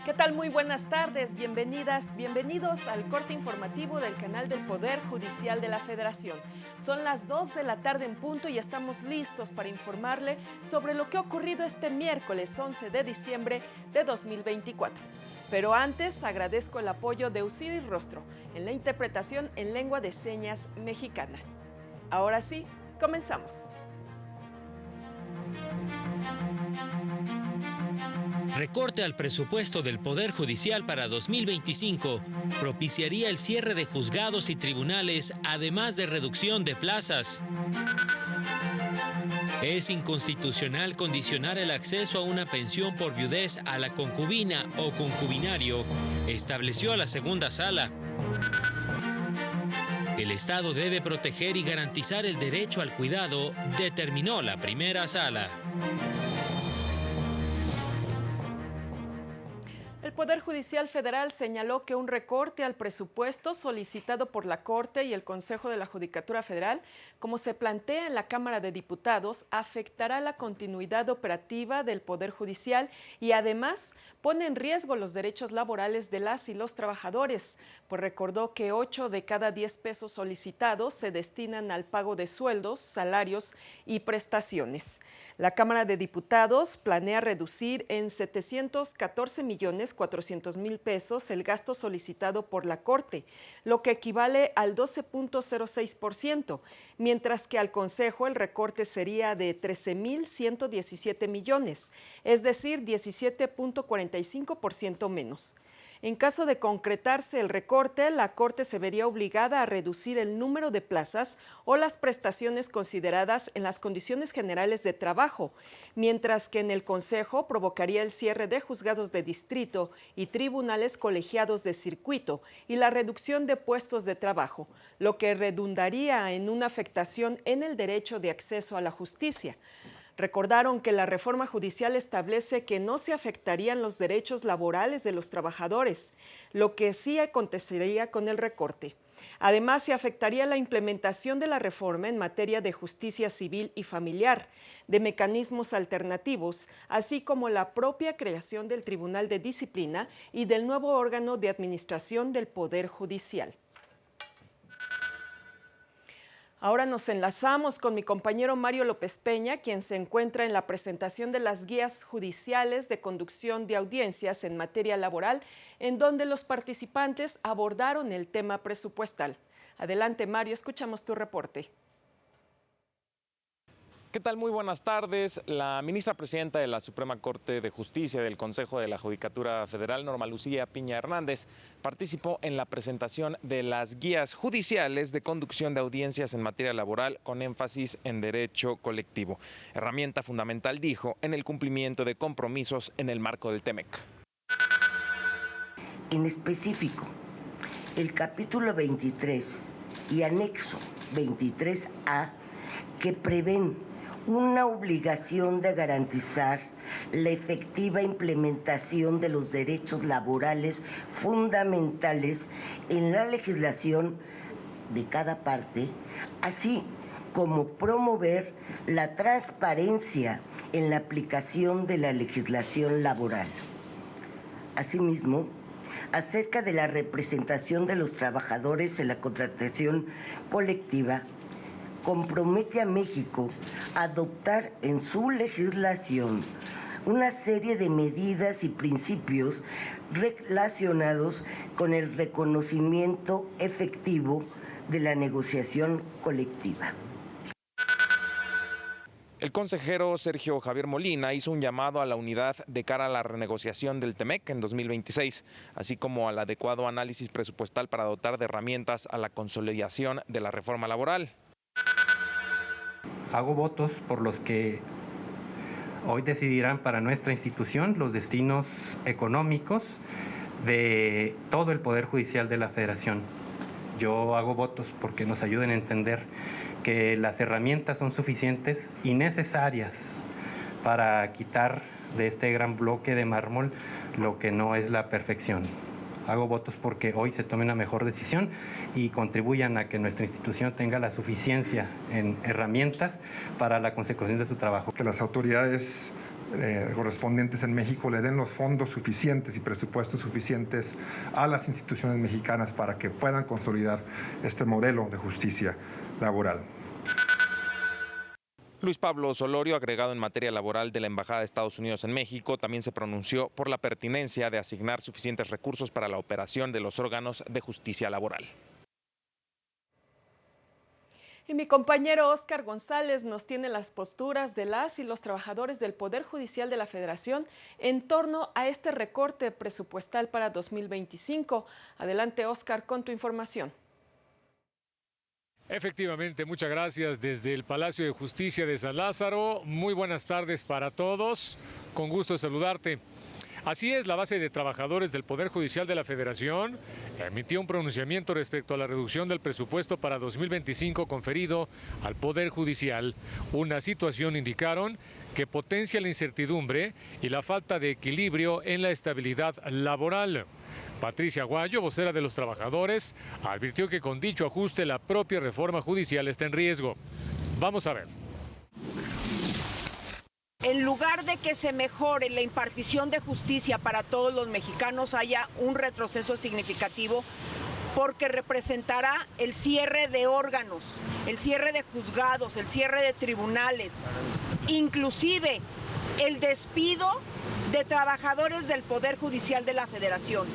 ¿Qué tal? Muy buenas tardes, bienvenidas, bienvenidos al corte informativo del canal del Poder Judicial de la Federación. Son las 2 de la tarde en punto y estamos listos para informarle sobre lo que ha ocurrido este miércoles 11 de diciembre de 2024. Pero antes agradezco el apoyo de Osiris Rostro en la interpretación en lengua de señas mexicana. Ahora sí, comenzamos. Recorte al presupuesto del Poder Judicial para 2025 propiciaría el cierre de juzgados y tribunales, además de reducción de plazas. Es inconstitucional condicionar el acceso a una pensión por viudez a la concubina o concubinario, estableció la segunda sala. El Estado debe proteger y garantizar el derecho al cuidado, determinó la primera sala. El Poder Judicial Federal señaló que un recorte al presupuesto solicitado por la Corte y el Consejo de la Judicatura Federal, como se plantea en la Cámara de Diputados, afectará la continuidad operativa del Poder Judicial y además pone en riesgo los derechos laborales de las y los trabajadores, pues recordó que 8 de cada 10 pesos solicitados se destinan al pago de sueldos, salarios y prestaciones. La Cámara de Diputados planea reducir en 714,400,000 pesos el gasto solicitado por la Corte, lo que equivale al 12,06%, mientras que al Consejo el recorte sería de 13,117 millones, es decir, 17,45% menos. En caso de concretarse el recorte, la Corte se vería obligada a reducir el número de plazas o las prestaciones consideradas en las condiciones generales de trabajo, mientras que en el Consejo provocaría el cierre de juzgados de distrito y tribunales colegiados de circuito y la reducción de puestos de trabajo, lo que redundaría en una afectación en el derecho de acceso a la justicia. Recordaron que la reforma judicial establece que no se afectarían los derechos laborales de los trabajadores, lo que sí acontecería con el recorte. Además, se afectaría la implementación de la reforma en materia de justicia civil y familiar, de mecanismos alternativos, así como la propia creación del Tribunal de Disciplina y del nuevo órgano de administración del Poder Judicial. Ahora nos enlazamos con mi compañero Mario López Peña, quien se encuentra en la presentación de las guías judiciales de conducción de audiencias en materia laboral, en donde los participantes abordaron el tema presupuestal. Adelante, Mario, escuchamos tu reporte. ¿Qué tal? Muy buenas tardes. La ministra presidenta de la Suprema Corte de Justicia del Consejo de la Judicatura Federal, Norma Lucía Piña Hernández, participó en la presentación de las guías judiciales de conducción de audiencias en materia laboral con énfasis en derecho colectivo. Herramienta fundamental, dijo, en el cumplimiento de compromisos en el marco del TEMEC. En específico, el capítulo 23 y anexo 23A que prevén una obligación de garantizar la efectiva implementación de los derechos laborales fundamentales en la legislación de cada parte, así como promover la transparencia en la aplicación de la legislación laboral. Asimismo, acerca de la representación de los trabajadores en la contratación colectiva, compromete a México a adoptar en su legislación una serie de medidas y principios relacionados con el reconocimiento efectivo de la negociación colectiva. El consejero Sergio Javier Molina hizo un llamado a la unidad de cara a la renegociación del TEMEC en 2026, así como al adecuado análisis presupuestal para dotar de herramientas a la consolidación de la reforma laboral. Hago votos por los que hoy decidirán para nuestra institución los destinos económicos de todo el Poder Judicial de la Federación. Yo hago votos porque nos ayuden a entender que las herramientas son suficientes y necesarias para quitar de este gran bloque de mármol lo que no es la perfección. Hago votos porque hoy se tome una mejor decisión y contribuyan a que nuestra institución tenga la suficiencia en herramientas para la consecución de su trabajo. Que las autoridades correspondientes en México le den los fondos suficientes y presupuestos suficientes a las instituciones mexicanas para que puedan consolidar este modelo de justicia laboral. Luis Pablo Solorio, agregado en materia laboral de la Embajada de Estados Unidos en México, también se pronunció por la pertinencia de asignar suficientes recursos para la operación de los órganos de justicia laboral. Y mi compañero Óscar González nos tiene las posturas de las y los trabajadores del Poder Judicial de la Federación en torno a este recorte presupuestal para 2025. Adelante, Óscar, con tu información. Efectivamente, muchas gracias desde el Palacio de Justicia de San Lázaro. Muy buenas tardes para todos. Con gusto de saludarte. Así es, la base de trabajadores del Poder Judicial de la Federación emitió un pronunciamiento respecto a la reducción del presupuesto para 2025 conferido al Poder Judicial. Una situación, indicaron, que potencia la incertidumbre y la falta de equilibrio en la estabilidad laboral. Patricia Aguayo, vocera de los trabajadores, advirtió que con dicho ajuste la propia reforma judicial está en riesgo. Vamos a ver. En lugar de que se mejore la impartición de justicia para todos los mexicanos, haya un retroceso significativo, porque representará el cierre de órganos, el cierre de juzgados, el cierre de tribunales, inclusive el despido de trabajadores del Poder Judicial de la Federación.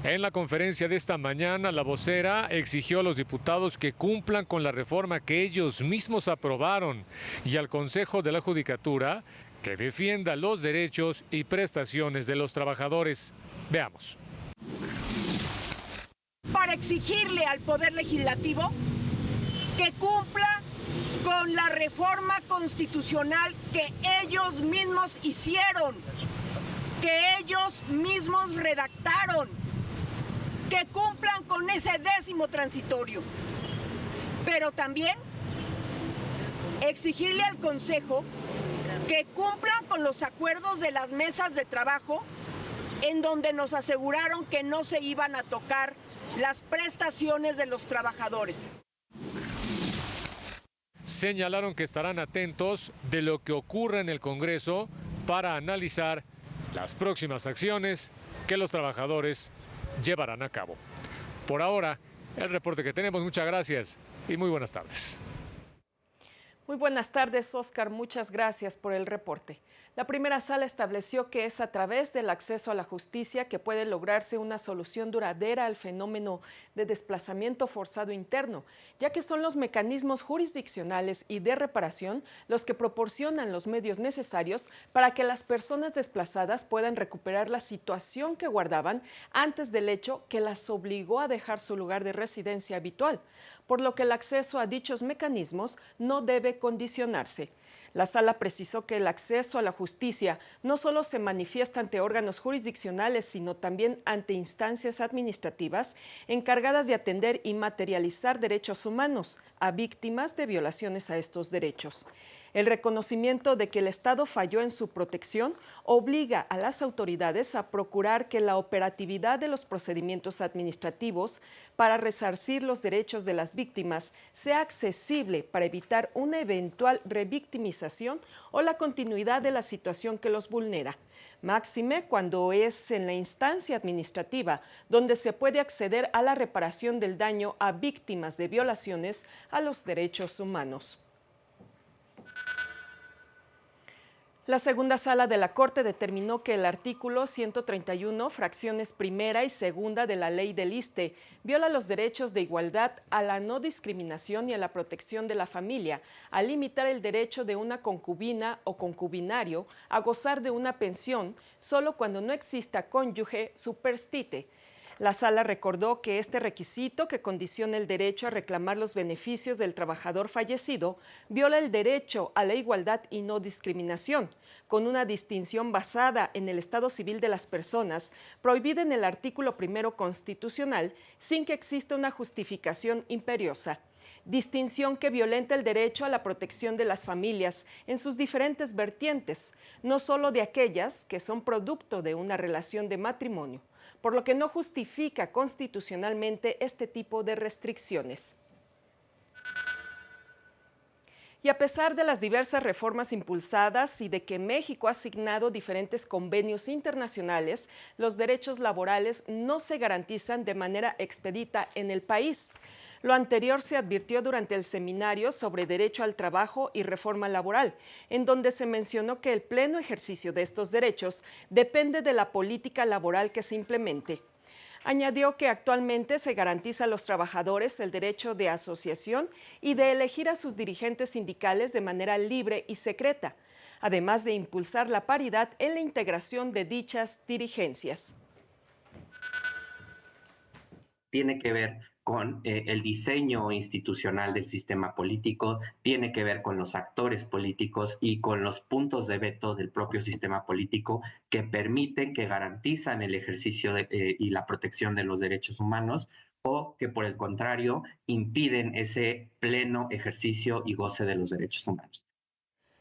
En la conferencia de esta mañana, la vocera exigió a los diputados que cumplan con la reforma que ellos mismos aprobaron y al Consejo de la Judicatura que defienda los derechos y prestaciones de los trabajadores. Veamos. Para exigirle al Poder Legislativo que cumpla con la reforma constitucional que ellos mismos hicieron, que ellos mismos redactaron, que cumplan con ese 10º transitorio, pero también exigirle al Consejo que cumplan con los acuerdos de las mesas de trabajo en donde nos aseguraron que no se iban a tocar las prestaciones de los trabajadores. Señalaron que estarán atentos de lo que ocurra en el Congreso para analizar las próximas acciones que los trabajadores llevarán a cabo. Por ahora, el reporte que tenemos. Muchas gracias y muy buenas tardes. Muy buenas tardes, Óscar. Muchas gracias por el reporte. La primera sala estableció que es a través del acceso a la justicia que puede lograrse una solución duradera al fenómeno de desplazamiento forzado interno, ya que son los mecanismos jurisdiccionales y de reparación los que proporcionan los medios necesarios para que las personas desplazadas puedan recuperar la situación que guardaban antes del hecho que las obligó a dejar su lugar de residencia habitual, por lo que el acceso a dichos mecanismos no debe condicionarse. La sala precisó que el acceso a la justicia no solo se manifiesta ante órganos jurisdiccionales, sino también ante instancias administrativas encargadas de atender y materializar derechos humanos a víctimas de violaciones a estos derechos. El reconocimiento de que el Estado falló en su protección obliga a las autoridades a procurar que la operatividad de los procedimientos administrativos para resarcir los derechos de las víctimas sea accesible para evitar una eventual revictimización o la continuidad de la situación que los vulnera. Máxime cuando es en la instancia administrativa donde se puede acceder a la reparación del daño a víctimas de violaciones a los derechos humanos. La segunda sala de la Corte determinó que el artículo 131, fracciones primera y segunda de la Ley del ISSSTE, viola los derechos de igualdad, a la no discriminación y a la protección de la familia, al limitar el derecho de una concubina o concubinario a gozar de una pensión solo cuando no exista cónyuge superstite. La sala recordó que este requisito, que condiciona el derecho a reclamar los beneficios del trabajador fallecido, viola el derecho a la igualdad y no discriminación, con una distinción basada en el estado civil de las personas, prohibida en el artículo 1 constitucional, sin que exista una justificación imperiosa. Distinción que violenta el derecho a la protección de las familias en sus diferentes vertientes, no solo de aquellas que son producto de una relación de matrimonio, por lo que no justifica constitucionalmente este tipo de restricciones. Y a pesar de las diversas reformas impulsadas y de que México ha asignado diferentes convenios internacionales, los derechos laborales no se garantizan de manera expedita en el país. Lo anterior se advirtió durante el seminario sobre derecho al trabajo y reforma laboral, en donde se mencionó que el pleno ejercicio de estos derechos depende de la política laboral que se implemente. Añadió que actualmente se garantiza a los trabajadores el derecho de asociación y de elegir a sus dirigentes sindicales de manera libre y secreta, además de impulsar la paridad en la integración de dichas dirigencias. Tiene que ver con el diseño institucional del sistema político, tiene que ver con los actores políticos y con los puntos de veto del propio sistema político que permiten, que garantizan el ejercicio y la protección de los derechos humanos, o que por el contrario impiden ese pleno ejercicio y goce de los derechos humanos.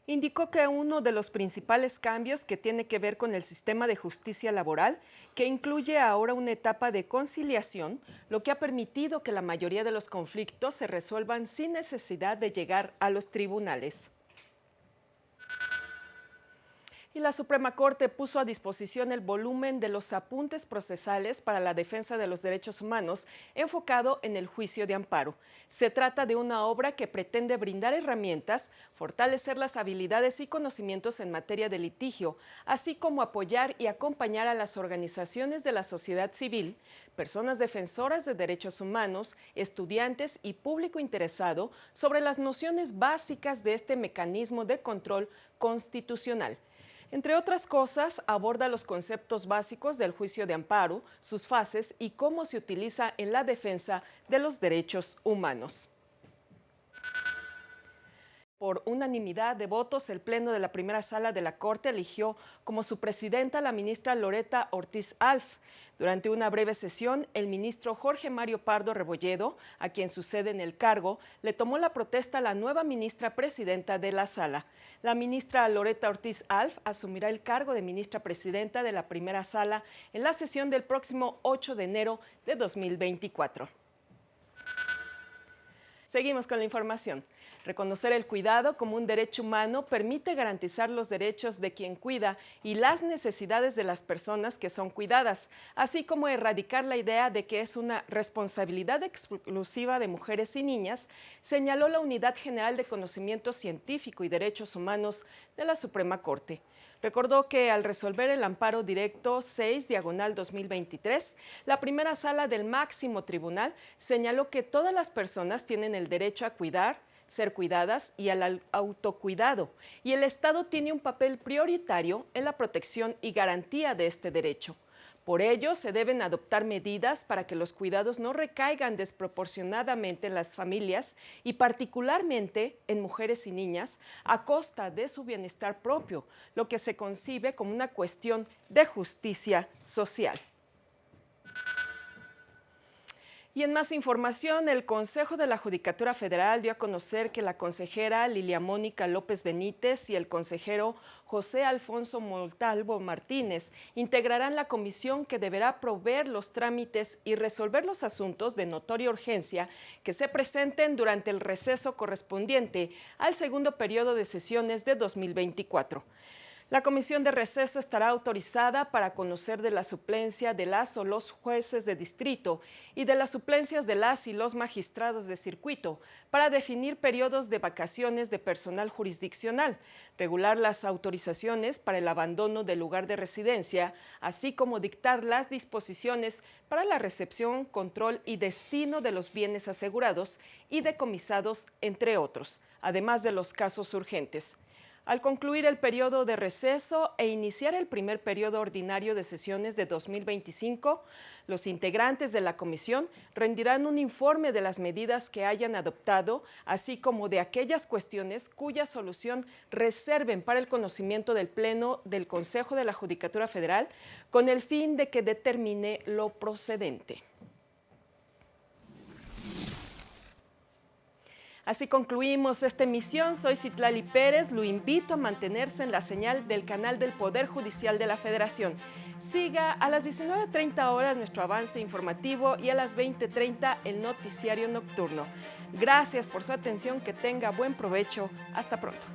Indicó que uno de los principales cambios que tiene que ver con el sistema de justicia laboral, que incluye ahora una etapa de conciliación, lo que ha permitido que la mayoría de los conflictos se resuelvan sin necesidad de llegar a los tribunales. Y la Suprema Corte puso a disposición el volumen de los apuntes procesales para la defensa de los derechos humanos enfocado en el juicio de amparo. Se trata de una obra que pretende brindar herramientas, fortalecer las habilidades y conocimientos en materia de litigio, así como apoyar y acompañar a las organizaciones de la sociedad civil, personas defensoras de derechos humanos, estudiantes y público interesado sobre las nociones básicas de este mecanismo de control constitucional. Entre otras cosas, aborda los conceptos básicos del juicio de amparo, sus fases y cómo se utiliza en la defensa de los derechos humanos. Por unanimidad de votos, el Pleno de la Primera Sala de la Corte eligió como su presidenta a la ministra Loretta Ortiz Alf. Durante una breve sesión, el ministro Jorge Mario Pardo Rebolledo, a quien sucede en el cargo, le tomó la protesta a la nueva ministra presidenta de la Sala. La ministra Loretta Ortiz Alf asumirá el cargo de ministra presidenta de la Primera Sala en la sesión del próximo 8 de enero de 2024. Seguimos con la información. Reconocer el cuidado como un derecho humano permite garantizar los derechos de quien cuida y las necesidades de las personas que son cuidadas, así como erradicar la idea de que es una responsabilidad exclusiva de mujeres y niñas, señaló la Unidad General de Conocimiento Científico y Derechos Humanos de la Suprema Corte. Recordó que al resolver el amparo directo 6/2023, la Primera Sala del Máximo Tribunal señaló que todas las personas tienen el derecho a cuidar, ser cuidadas y al autocuidado, y el Estado tiene un papel prioritario en la protección y garantía de este derecho. Por ello, se deben adoptar medidas para que los cuidados no recaigan desproporcionadamente en las familias y particularmente en mujeres y niñas a costa de su bienestar propio, lo que se concibe como una cuestión de justicia social. Y en más información, el Consejo de la Judicatura Federal dio a conocer que la consejera Lilia Mónica López Benítez y el consejero José Alfonso Montalvo Martínez integrarán la comisión que deberá proveer los trámites y resolver los asuntos de notoria urgencia que se presenten durante el receso correspondiente al segundo periodo de sesiones de 2024. La comisión de receso estará autorizada para conocer de la suplencia de las o los jueces de distrito y de las suplencias de las y los magistrados de circuito para definir periodos de vacaciones de personal jurisdiccional, regular las autorizaciones para el abandono del lugar de residencia, así como dictar las disposiciones para la recepción, control y destino de los bienes asegurados y decomisados, entre otros, además de los casos urgentes. Al concluir el periodo de receso e iniciar el primer periodo ordinario de sesiones de 2025, los integrantes de la comisión rendirán un informe de las medidas que hayan adoptado, así como de aquellas cuestiones cuya solución reserven para el conocimiento del Pleno del Consejo de la Judicatura Federal, con el fin de que determine lo procedente. Así concluimos esta emisión. Soy Citlali Pérez. Lo invito a mantenerse en la señal del canal del Poder Judicial de la Federación. Siga a las 19:30 horas nuestro avance informativo y a las 20:30 el noticiario nocturno. Gracias por su atención, que tenga buen provecho. Hasta pronto.